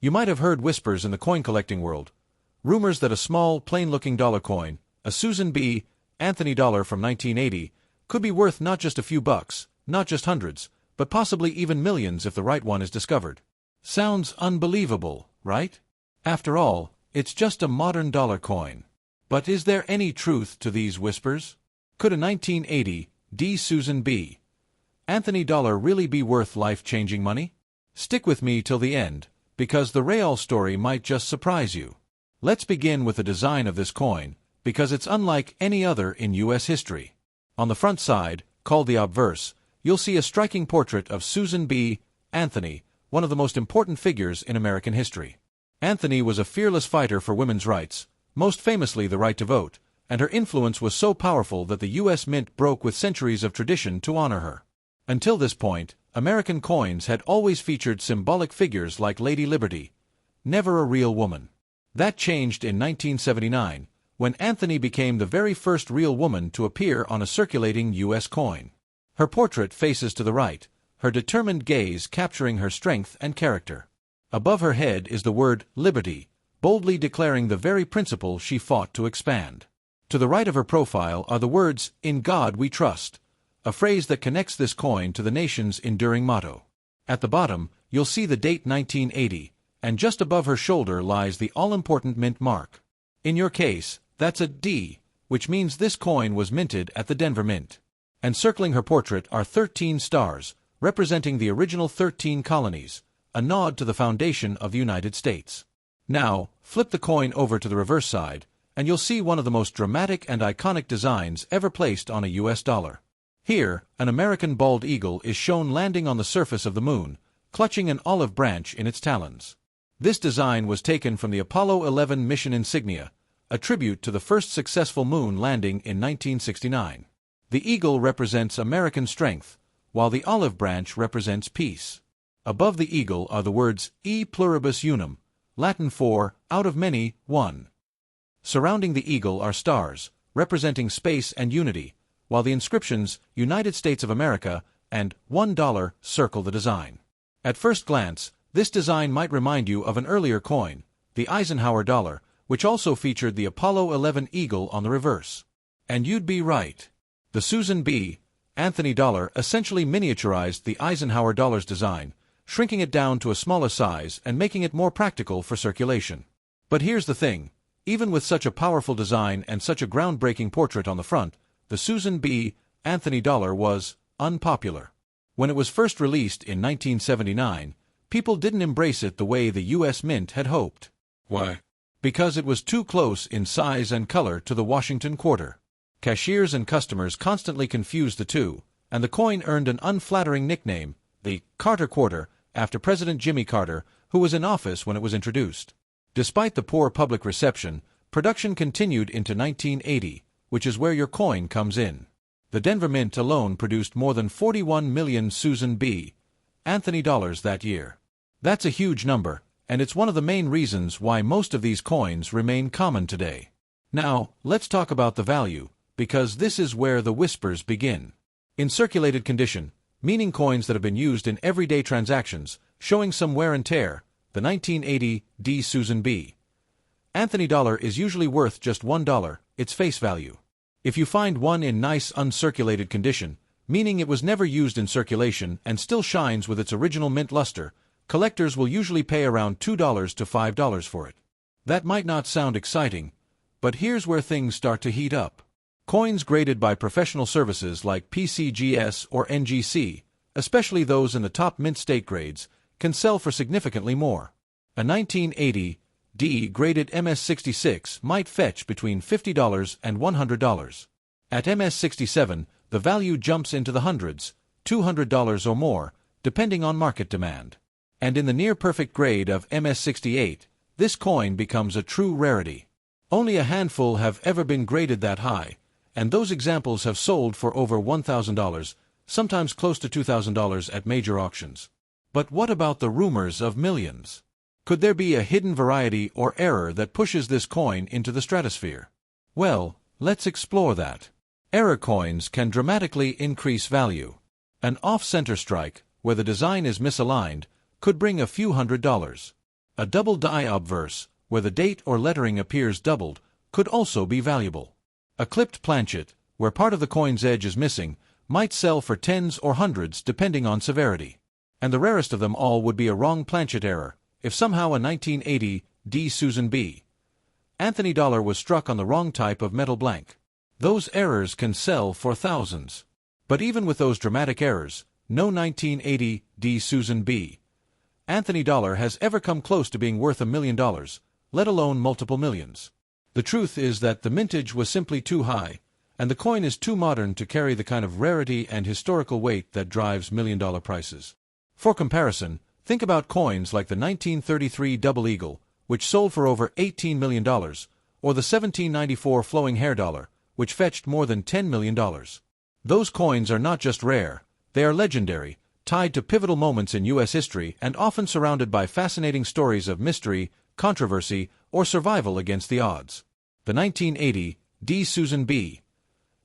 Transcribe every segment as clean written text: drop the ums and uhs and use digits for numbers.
You might have heard whispers in the coin collecting world. Rumors that a small, plain-looking dollar coin, a Susan B. Anthony dollar from 1980, could be worth not just a few bucks, not just hundreds, but possibly even millions if the right one is discovered. Sounds unbelievable, right? After all, it's just a modern dollar coin. But is there any truth to these whispers? Could a 1980 D. Susan B. Anthony dollar really be worth life-changing money? Stick with me till the end, because the real story might just surprise you. Let's begin with the design of this coin, because it's unlike any other in U.S. history. On the front side, called the obverse, you'll see a striking portrait of Susan B. Anthony, one of the most important figures in American history. Anthony was a fearless fighter for women's rights, most famously the right to vote, and her influence was so powerful that the U.S. Mint broke with centuries of tradition to honor her. Until this point, American coins had always featured symbolic figures like Lady Liberty, never a real woman. That changed in 1979, when Anthony became the very first real woman to appear on a circulating U.S. coin. Her portrait faces to the right, her determined gaze capturing her strength and character. Above her head is the word liberty, boldly declaring the very principle she fought to expand. To the right of her profile are the words, "In God we trust," a phrase that connects this coin to the nation's enduring motto. At the bottom, you'll see the date 1980, and just above her shoulder lies the all-important mint mark. In your case, that's a D, which means this coin was minted at the Denver Mint. And circling her portrait are 13 stars, representing the original 13 colonies, a nod to the foundation of the United States. Now, flip the coin over to the reverse side, and you'll see one of the most dramatic and iconic designs ever placed on a U.S. dollar. Here, an American bald eagle is shown landing on the surface of the moon, clutching an olive branch in its talons. This design was taken from the Apollo 11 mission insignia, a tribute to the first successful moon landing in 1969. The eagle represents American strength, while the olive branch represents peace. Above the eagle are the words E pluribus unum, Latin for out of many, one. Surrounding the eagle are stars, representing space and unity, while the inscriptions United States of America and $1 circle the design. At first glance, this design might remind you of an earlier coin, the Eisenhower dollar, which also featured the Apollo 11 eagle on the reverse. And you'd be right. The Susan B. Anthony dollar essentially miniaturized the Eisenhower dollar's design, shrinking it down to a smaller size and making it more practical for circulation. But here's the thing, even with such a powerful design and such a groundbreaking portrait on the front, the Susan B. Anthony dollar was unpopular. When it was first released in 1979, people didn't embrace it the way the U.S. Mint had hoped. Why? Because it was too close in size and color to the Washington quarter. Cashiers and customers constantly confused the two, and the coin earned an unflattering nickname, the Carter Quarter, after President Jimmy Carter, who was in office when it was introduced. Despite the poor public reception, production continued into 1980, which is where your coin comes in. The Denver Mint alone produced more than 41 million Susan B. Anthony dollars that year. That's a huge number, and it's one of the main reasons why most of these coins remain common today. Now, let's talk about the value, because this is where the whispers begin. In circulated condition, meaning coins that have been used in everyday transactions, showing some wear and tear, the 1980 D. Susan B. Anthony dollar is usually worth just $1, its face value. If you find one in nice uncirculated condition, meaning it was never used in circulation and still shines with its original mint luster, collectors will usually pay around $2 to $5 for it. That might not sound exciting, but here's where things start to heat up. Coins graded by professional services like PCGS or NGC, especially those in the top mint state grades, can sell for significantly more. A 1980 D graded MS-66 might fetch between $50 and $100. At MS-67, the value jumps into the hundreds, $200 or more, depending on market demand. And in the near-perfect grade of MS-68, this coin becomes a true rarity. Only a handful have ever been graded that high, and those examples have sold for over $1,000, sometimes close to $2,000 at major auctions. But what about the rumors of millions? Could there be a hidden variety or error that pushes this coin into the stratosphere? Well, let's explore that. Error coins can dramatically increase value. An off-center strike, where the design is misaligned, could bring a few $100s. A double die obverse, where the date or lettering appears doubled, could also be valuable. A clipped planchet, where part of the coin's edge is missing, might sell for tens or hundreds depending on severity. And the rarest of them all would be a wrong planchet error, if somehow a 1980 D. Susan B. Anthony dollar was struck on the wrong type of metal blank. Those errors can sell for thousands. But even with those dramatic errors, no 1980 D. Susan B. Anthony dollar has ever come close to being worth $1 million, let alone multiple millions. The truth is that the mintage was simply too high, and the coin is too modern to carry the kind of rarity and historical weight that drives million-dollar prices. For comparison, think about coins like the 1933 Double Eagle, which sold for over $18 million, or the 1794 Flowing Hair Dollar, which fetched more than $10 million. Those coins are not just rare, they are legendary, tied to pivotal moments in U.S. history and often surrounded by fascinating stories of mystery, controversy, or survival against the odds. The 1980 D. Susan B.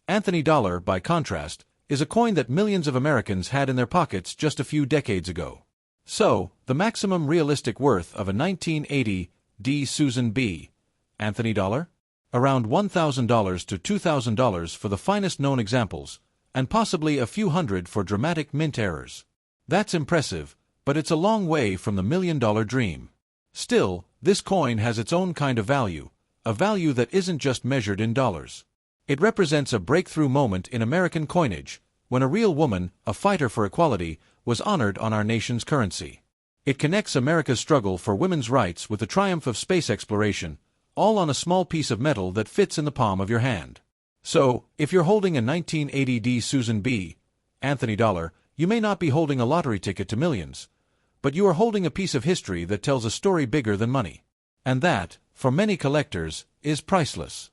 Anthony dollar, by contrast, is a coin that millions of Americans had in their pockets just a few decades ago. So, the maximum realistic worth of a 1980 D. Susan B. Anthony dollar? Around $1,000 to $2,000 for the finest known examples, and possibly a few hundred for dramatic mint errors. That's impressive, but it's a long way from the million-dollar dream. Still, this coin has its own kind of value, a value that isn't just measured in dollars. It represents a breakthrough moment in American coinage, when a real woman, a fighter for equality, was honored on our nation's currency. It connects America's struggle for women's rights with the triumph of space exploration, all on a small piece of metal that fits in the palm of your hand. So, if you're holding a 1980 D. Susan B. Anthony dollar, you may not be holding a lottery ticket to millions, but you are holding a piece of history that tells a story bigger than money. And that, for many collectors, is priceless.